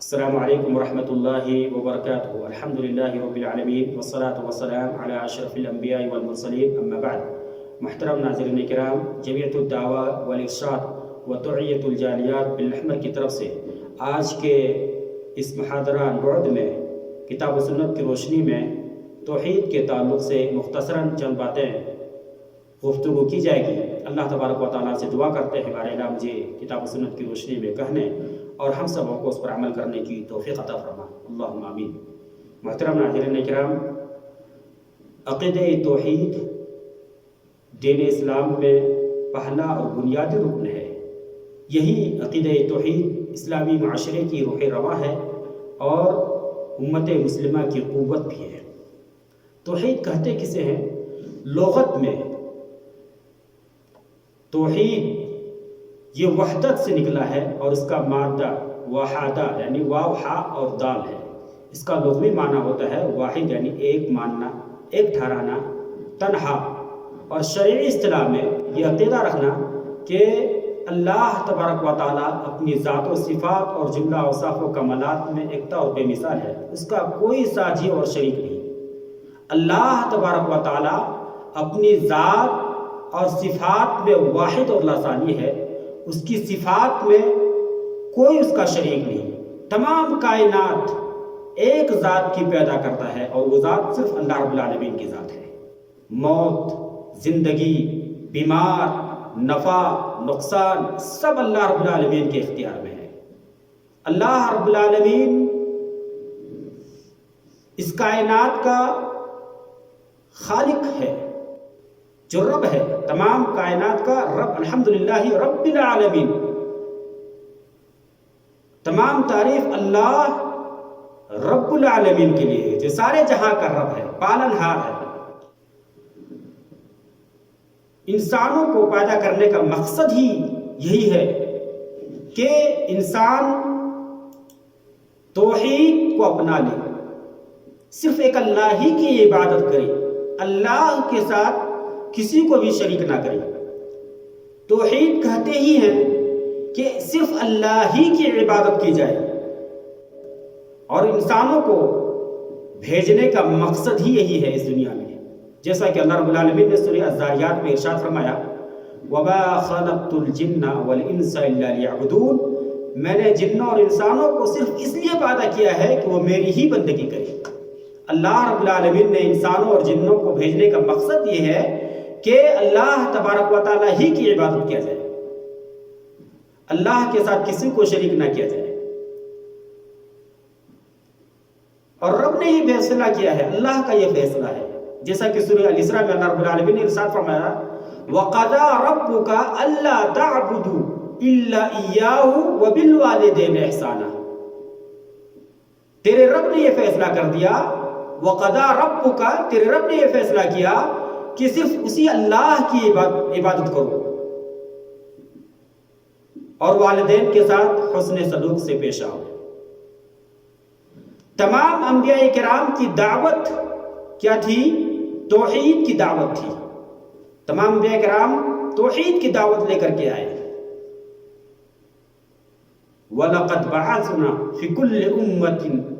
السلام علیکم ورحمۃ اللہ وبرکاتہ۔ الحمدللہ رب العالمین والصلاة والسلام علی اشرف الانبیاء والمرسلین، اما بعد۔ محترم ناظرین کرام، جمعیت الدعوہ والارشاد و توعیت الجالیات بالأحمر کی طرف سے آج کے اس محاضرہ بعد میں کتاب و سنت کی روشنی میں توحید کے تعلق سے مختصراً چند باتیں گفتگو کی جائے گی۔ اللہ تبارک و تعالیٰ سے دعا کرتے ہیں بارے اللہ مجھے کتاب و سنت کی روشنی میں کہنے اور ہم سبوں کو اس پر عمل کرنے کی توفیق عطا فرما، اللہم آمین۔ محترم ناظرین کرام، عقیدہ توحید دین اسلام میں پہلا اور بنیادی رکن ہے۔ یہی عقیدہ توحید اسلامی معاشرے کی روح رواں ہے اور امت مسلمہ کی قوت بھی ہے۔ توحید کہتے کسے ہیں؟ لغت میں توحید یہ وحدت سے نکلا ہے اور اس کا مادہ وحادہ یعنی واو ہا اور دال ہے۔ اس کا لغوی معنی ہوتا ہے واحد یعنی ایک ماننا، ایک ٹھہرانا، تنہا۔ اور شرعی اصطلاح میں یہ عقیدہ رکھنا کہ اللہ تبارک و تعالیٰ اپنی ذات و صفات اور جملہ اوصاف و کمالات میں یکتا اور بے مثال ہے، اس کا کوئی ساجی اور شریک نہیں۔ اللہ تبارک و تعالیٰ اپنی ذات اور صفات میں واحد اور لاثانی ہے، اس کی صفات میں کوئی اس کا شریک نہیں۔ تمام کائنات ایک ذات کی پیدا کرتا ہے اور وہ ذات صرف اللہ رب العالمین کی ذات ہے۔ موت، زندگی، بیمار، نفع، نقصان سب اللہ رب العالمین کے اختیار میں ہے۔ اللہ رب العالمین اس کائنات کا خالق ہے، جو رب ہے، تمام کائنات کا رب، الحمدللہ رب العالمین۔ تمام تعریف اللہ رب العالمین کے لیے ہے، جو سارے جہاں کا رب ہے، پالن ہار ہے۔ انسانوں کو پیدا کرنے کا مقصد ہی یہی ہے کہ انسان توحید کو اپنا لے، صرف ایک اللہ ہی کی عبادت کرے، اللہ کے ساتھ کسی کو بھی شریک نہ کرے۔ توحید کہتے ہی ہیں کہ صرف اللہ ہی کی عبادت کی جائے، اور انسانوں کو بھیجنے کا مقصد ہی یہی ہے اس دنیا میں۔ جیسا کہ اللہ رب العالمین نے سورہ الذاریات میں ارشاد فرمایا، وَمَا خَلَقْتُ الْجِنَّ وَالْإِنسَ إِلَّا لِيَعْبُدُونَ، میں نے جنوں اور انسانوں کو صرف اس لیے پیدا کیا ہے کہ وہ میری ہی بندگی کرے۔ اللہ رب العالمین نے انسانوں اور جنوں کو بھیجنے کا مقصد یہ ہے کہ اللہ تبارک و تعالیٰ ہی کی عبادت کیا جائے، اللہ کے ساتھ کسی کو شریک نہ کیا جائے۔ اور رب نے یہ فیصلہ کیا ہے، اللہ کا یہ فیصلہ ہے، جیسا کہ سورہ الاسراء میں اللہ رب العالمین نے ارشاد فرمایا، وَقَضَىٰ رَبُّكَ أَلَّا تَعْبُدُوا إِلَّا إِيَّاهُ وَبِالْوَالِدَيْنِ إِحْسَانًا۔ تیرے رب نے یہ فیصلہ کر دیا، وَقَضَىٰ رَبُّكَ، تیرے رب نے یہ فیصلہ کیا کہ صرف اسی اللہ کی عبادت کرو اور والدین کے ساتھ حسن سلوک سے پیش آؤ۔ تمام انبیاء کرام کی دعوت کیا تھی؟ توحید کی دعوت تھی۔ تمام انبیاء کرام توحید کی دعوت لے کر کے آئے۔ وَلَقَدْ بَعَثْنَا فِي كُلِّ أُمَّةٍ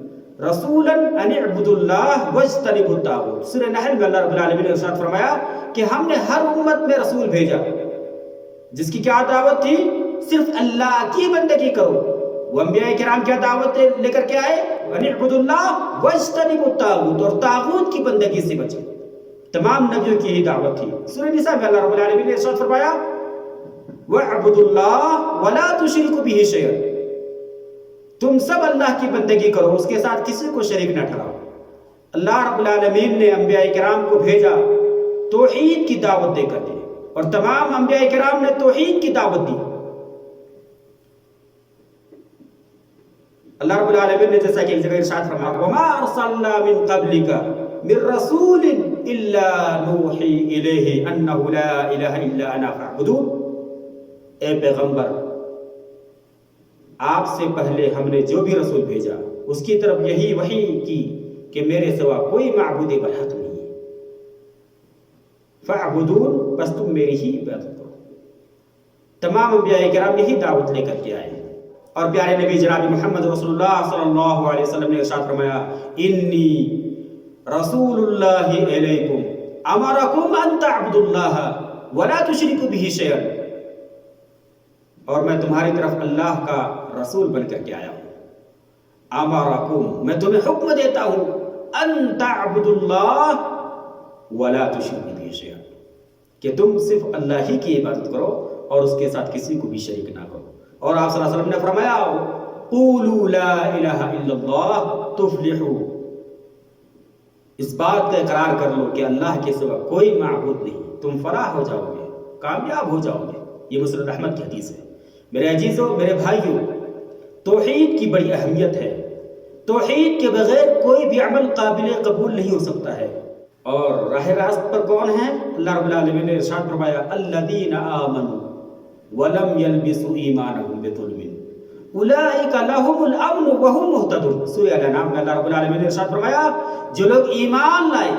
رسولاً ان اعبدوا اللہ واجتنبوا الطاغوت۔ سورہ نحل میں اللہ رب العالمین نے ارشاد فرمایا کہ ہم نے ہر امت میں رسول بھیجا جس کی کیا دعوت تھی؟ صرف اللہ کی بندگی کرو۔ وہ انبیاء کرام کیا دعوت لے کر کے آئے؟ ان اعبدوا اللہ واجتنبوا الطاغوت، اور طاغوت کی بندگی سے بچے۔ تمام نبیوں کی یہی دعوت تھی۔ سورہ نساء میں اللہ رب العالمین نے ارشاد فرمایا، وَاعْبُدُوا اللَّهَ وَلَا تُشْرِكُوا بِهِ شَيْئًا، تم سب اللہ کی بندگی کرو، اس کے ساتھ کسی کو شریک نہ ٹھہراؤ۔ اللہ رب العالمین نے انبیاء کرام کو بھیجا توحید کی دعوت دے کر کے، اور تمام انبیاء کرام نے توحید کی دعوت دی۔ اللہ رب العالمین نے جیسا کہ ایک جگہ ارشاد فرمایا، وَمَا أَرْسَلْنَا مِن قَبْلِكَ مِن رَّسُولٍ إِلَّا نُوحِي إِلَيْهِ أَنَّهُ لَا إِلَهَ إِلَّا أَنَا فَاعْبُدُونِ۔ اے پیغمبر، آپ سے پہلے ہم نے جو بھی رسول بھیجا اس کی طرف یہی وحی کی کہ میرے سوا کوئی معبود برحق نہیں ہے، فَاعْبُدُونِ، بس تم میری ہی عبادت کرو۔ تمام انبیاء کرام یہی دعوت لے کر کے آئے۔ اور پیارے نبی جناب محمد رسول اللہ صلی اللہ علیہ وسلم نے ارشاد فرمایا انی رسول اللہ علیکم امرکم ان تعبدوا اللہ ولا تشرکوا بہ شیئا، اور میں تمہاری طرف اللہ کا رسول بن کر کے آیا ہوں. امرکم، میں تمہیں حکم دیتا ہوں، ان تعبدوا اللہ ولا تشرکوا بہ شیئا، کہ تم صرف اللہ ہی کی عبادت کرو اور اس کے ساتھ کسی کو بھی شریک نہ کرو. اور آپ صلی اللہ علیہ وسلم نے فرمایا قولوا لا الہ الا اللہ تفلحوا، اس بات کا اقرار کر لو کہ اللہ کے سوا کوئی معبود نہیں، تم فلاح ہو جاؤ گے، کامیاب ہو جاؤ گے. یہ مسند احمد کی حدیث ہے. میرے عزیزوں، میرے بھائیوں، توحید کی بڑی اہمیت ہے. توحید کے بغیر کوئی بھی عمل قابل قبول نہیں ہو سکتا ہے. اور راہ راست پر کون ہے؟ اللہ رب العالمین نے ارشاد فرمایا الذین آمنوا ولم يلبسوا ایمانهم بظلم اولئک لهم الامن وهم مهتدون. سورہ الانعام میں اللہ رب العالمین نے ارشاد فرمایا جو لوگ ایمان لائے،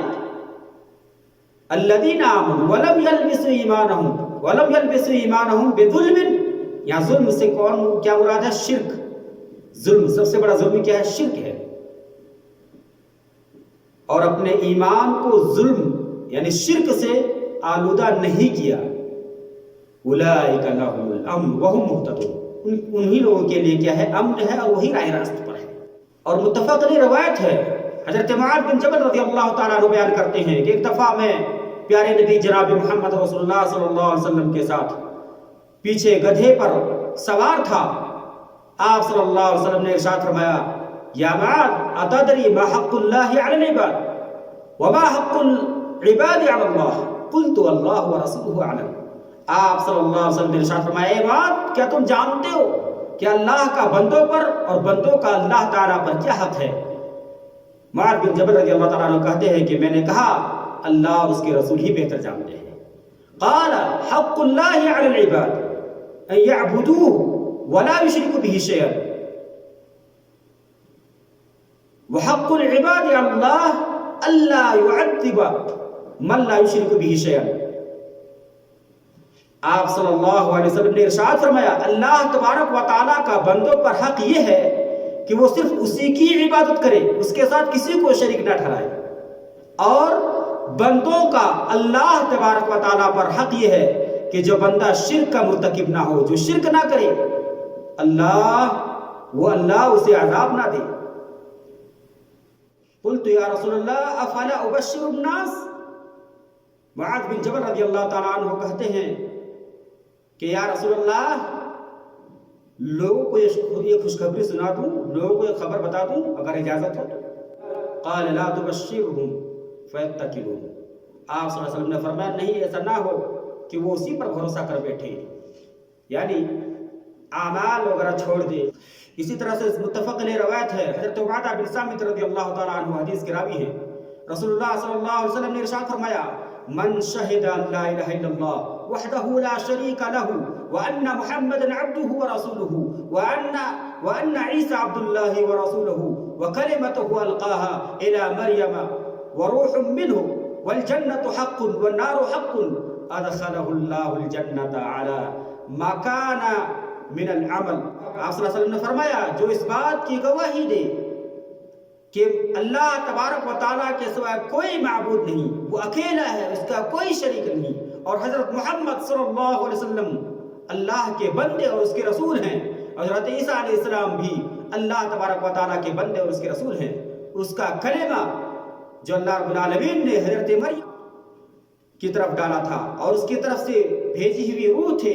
الذین آمنوا ولم يلبسوا ایمانهم بظلم، یہاں ظلم سے کیا مراد ہے؟ شرک. ظلم، سب سے بڑا ظلم کیا ہے؟ شرک ہے. اور اپنے ایمان کو ظلم یعنی شرک سے آلودہ نہیں کیا. اولئک لهم الامن وهم مهتدون، انہی لوگوں کے لیے کیا ہے؟ امن ہے اور وہی راہ راست پر ہے. اور متفق علیہ روایت ہے، حضرت معاذ بن جبل رضی اللہ تعالیٰ عنہ بیان کرتے ہیں کہ ایک دفعہ میں پیارے نبی جناب محمد رسول اللہ صلی اللہ علیہ وسلم کے ساتھ پیچھے گدھے پر سوار تھا. آپ صلی اللہ علیہ وسلم نے ارشاد فرمایا یا معاذ اتدری ما حق اللہ علی العباد وما حق العباد علی اللہ؟ قلت اللہ ورسولہ اعلم. آپ صلی اللہ علیہ وسلم نے ارشاد فرمایا اے معاذ، کیا تم جانتے ہو کہ اللہ کا بندوں پر اور بندوں کا اللہ تعالیٰ پر کیا حق ہے؟ معاذ بن جبل رضی اللہ تعالیٰ عنہ کہتے ہیں کہ میں نے کہا اللہ اور اس کے رسول ہی بہتر جانتے ہیں. قال حق اللہ علی العباد ان يعبدوه ولا يشركوا به شيئا وحق العباد على الله الا يعذب من لا يشرك به شيئا. آپ صلی اللہ علیہ وسلم نے ارشاد فرمایا اللہ تبارک و تعالیٰ کا بندوں پر حق یہ ہے کہ وہ صرف اسی کی عبادت کرے، اس کے ساتھ کسی کو شریک نہ ٹھہرائے. اور بندوں کا اللہ تبارک و تعالیٰ پر حق یہ ہے کہ جو بندہ شرک کا مرتکب نہ ہو، جو شرک نہ کرے، اللہ اسے عذاب نہ دے. قلت یا رسول اللہ افلا ابشر الناس، معاذ بن جبل رضی اللہ تعالیٰ عنہ کہتے ہیں کہ یا رسول اللہ لوگوں کو یہ خوشخبری سنا دوں، لوگوں کو یہ خبر بتا دوں اگر اجازت ہو تو؟ قال لا تبشرهم فيتكلون. آپ صلی اللہ علیہ وسلم نے فرمایا نہیں، ایسا نہ ہو کہ وہ اسی پر بھروسہ کر بیٹھے، یعنی اعمال وغیرہ چھوڑ دے. اسی طرح سے متفق علیہ روایت ہے، حضرت عبادہ بن صامت رضی اللہ تعالیٰ عنہ حدیث کے راوی ہیں، رسول اللہ صلی اللہ علیہ وسلم نے ارشاد فرمایا من شہد ان لا الہ الا اللہ وحدہ لا شریک لہ وان محمدا عبدہ ورسولہ وان عیسی عبد اللہ ورسولہ وکلمتہ القاها الى مریم وروح منہ والجنۃ حق والنار حق ادخلہ اللہ الجنۃ علی ما کان من العمل. آپ صلی اللہ علیہ وسلم نے فرمایا جو اس بات کی گواہی دے کہ اللہ تبارک و تعالیٰ کے سوا کوئی معبود نہیں، وہ اکیلا ہے، اس کا کوئی شریک نہیں، اور حضرت محمد صلی اللہ علیہ وسلم اللہ کے بندے اور اس کے رسول ہیں، اور حضرت عیسیٰ علیہ السلام بھی اللہ تبارک و تعالیٰ کے بندے اور اس کے رسول ہیں. اس کا کلمہ جو اللہ رب العالمین نے حضرت مریم کی طرف ڈالا تھا اور اس کی طرف سے بھیجی ہوئی روح تھے،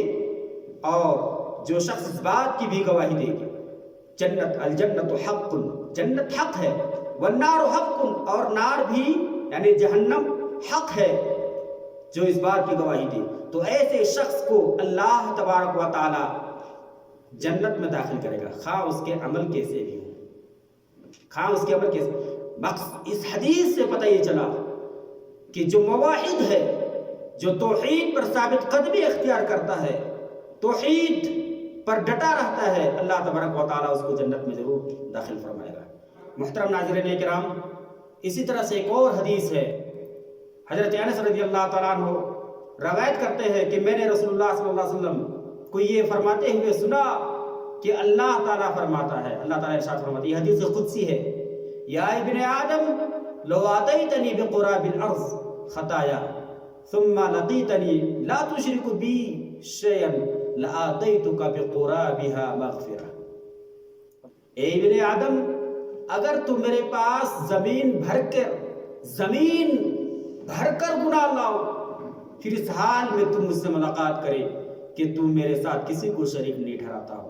اور جو شخص اس بات کی بھی گواہی دے گی الجنت حق، جنت حق ہے، والنار حق، اور نار بھی یعنی جہنم حق ہے، جو اس بات کی گواہی دے، تو ایسے شخص کو اللہ تبارک و تعالی جنت میں داخل کرے گا، خواہ اس کے عمل کیسے بھی ہو، خواہ اس کے عمل کیسے. اس حدیث سے پتہ یہ چلا کہ جو موحد ہے، جو توحید پر ثابت قدمی اختیار کرتا ہے، توحید پر ڈٹا رہتا ہے، اللہ تبارک و تعالیٰ اس کو جنت میں ضرور داخل فرمائے گا. محترم ناظرین کرام، اسی طرح سے ایک اور حدیث ہے، حضرت انس رضی اللہ تعالیٰ عنہ روایت کرتے ہیں کہ میں نے رسول اللہ صلی اللہ علیہ وسلم کو یہ فرماتے ہوئے سنا کہ اللہ تعالیٰ فرماتا ہے، اللہ تعالیٰ ارشاد فرماتا ہے، یہ حدیث قدسی ہے، یا ابن آدم لو آتیتنی بقراب الارض خطایا ثم لقیتنی لا تشرک بی شیئا لآتیتک بقرابها مغفرہ۔ اے ابن آدم، اگر تم میرے پاس زمین بھر کر گناہ لاؤ، پھر اس حال میں تم مجھ سے ملاقات کرے کہ تم میرے ساتھ کسی کو شریک نہیں ٹھہراتا ہو،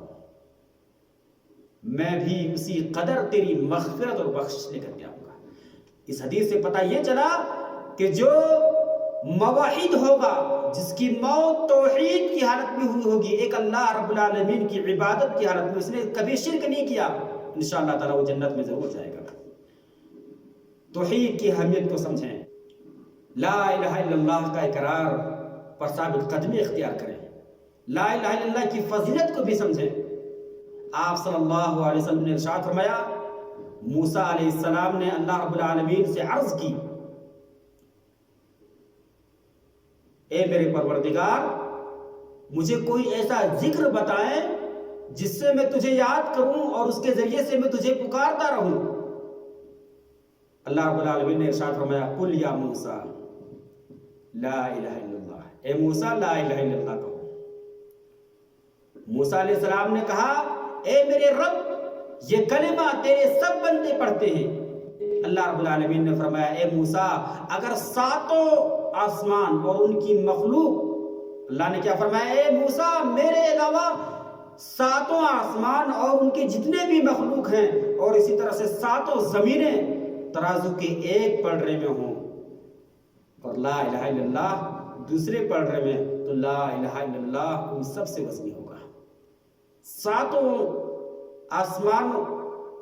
میں بھی اسی قدر تیری مغفرت اور بخشش لے کر کے آؤں گا۔ اس حدیث سے پتہ یہ چلا کہ جو موحد ہوگا، جس کی موت توحید کی حالت میں ہوئی ہوگی، ایک اللہ رب العالمین کی عبادت کی حالت میں، اس نے کبھی شرک نہیں کیا، انشاءاللہ تعالیٰ وہ جنت میں ضرور جائے گا۔ توحید کی اہمیت کو سمجھیں، لا الہ الا اللہ کا اقرار پر ثابت قدمی اختیار کریں، لا الہ الا اللہ کی فضیلت کو بھی سمجھیں۔ آپ صلی اللہ علیہ وسلم نے ارشاد فرمایا، موسیٰ علیہ السلام نے اللہ رب العالمین سے عرض کی، اے میرے پروردگار، مجھے کوئی ایسا ذکر بتائیں جس سے میں تجھے یاد کروں اور اس کے ذریعے سے میں تجھے پکارتا رہوں۔ اللہ رب العالمین نے ارشاد فرمایا، قل یا موسیٰ لا الہ الا اللہ، اے موسیٰ لا الہ الا اللہ کہو۔ موسیٰ علیہ السلام نے کہا، اے میرے رب، یہ کلمہ تیرے سب بندے پڑھتے ہیں۔ اللہ رب العالمین نے فرمایا، اے موسیٰ، اگر ساتوں آسمان اور ان کی مخلوق، اللہ نے کیا فرمایا، اے موسیٰ، میرے علاوہ ساتوں آسمان اور ان کے جتنے بھی مخلوق ہیں اور اسی طرح سے ساتوں زمینیں ترازو کے ایک پلڑے میں ہوں اور لا الہ الا اللہ دوسرے پلڑے میں، تو لا الہ الا اللہ ان سب سے وزنی ہوگا۔ ساتوں آسمان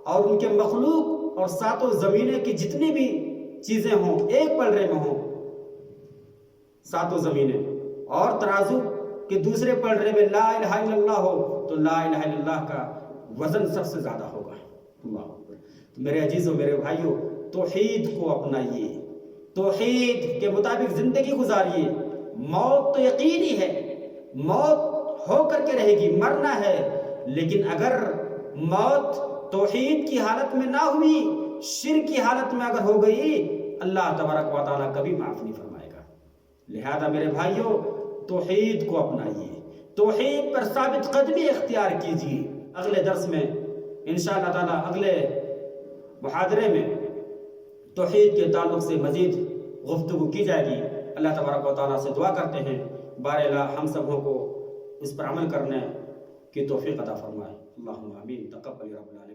اور ان کے مخلوق اور ساتوں زمینیں کی جتنی بھی چیزیں ہوں، ایک پلڑے میں ہوں ساتوں زمینیں، اور ترازو کے دوسرے پلڑے میں لا الہ الا اللہ ہو، تو لا الہ الا اللہ کا وزن سب سے زیادہ ہوگا۔ اللہ اکبر۔ تو میرے عزیزوں، میرے بھائیوں، توحید کو اپنائیے، توحید کے مطابق زندگی گزاریے۔ موت تو یقینی ہے، موت ہو کر کے رہے گی، مرنا ہے، لیکن اگر موت توحید کی حالت میں نہ ہوئی، شرک کی حالت میں اگر ہو گئی، اللہ تبارک و تعالیٰ کبھی معاف نہیں فرمائے گا۔ لہذا میرے بھائیوں، توحید کو اپنائیے، توحید پر ثابت قدمی اختیار کیجیے۔ اگلے درس میں انشاءاللہ تعالیٰ، اگلے محاضرے میں توحید کے تعلق سے مزید گفتگو کی جائے گی۔ اللہ تبارک و تعالیٰ سے دعا کرتے ہیں، بارہا ہم سبوں کو اس پر عمل کرنے کی توفیق عطا فرمائے۔ اللہم آمین۔ تقبل رب العالمین۔